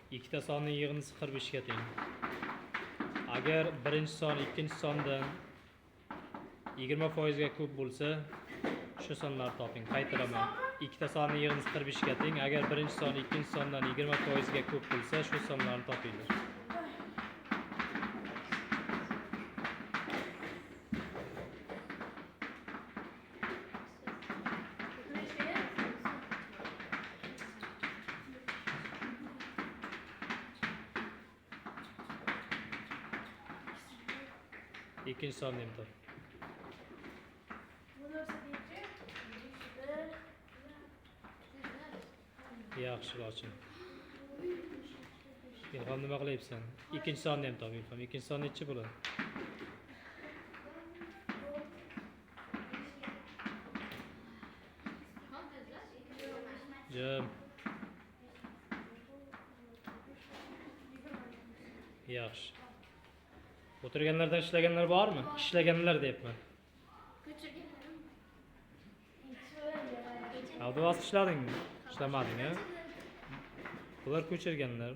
Ikkita sonning yig'indisi 45 ga teng. Agar birinchi son ikkinchi sondan 20% ga ko'p bo'lsa, shu sonlarni toping. Qaytaraman. Ikkita sonning yig'indisi 45 ga teng. Agar birinchi son ikkinchi sondan 20% ga ko'p bo'lsa, shu sonlarni topinglar. İkinci sonni ham top. Yaxshi oching. Ilhom nima qilyapsan? Ikkinchi sonni ham top, Ilhom. Ikkinchi son nechi bo'ladi? Jim. Yaxshi. O'tirganlardan ishlaganlar bormi? Ishlaganlar deyapman. Avtobus ishladingmi? Ishlamading-a? Bular ko'chirganlar.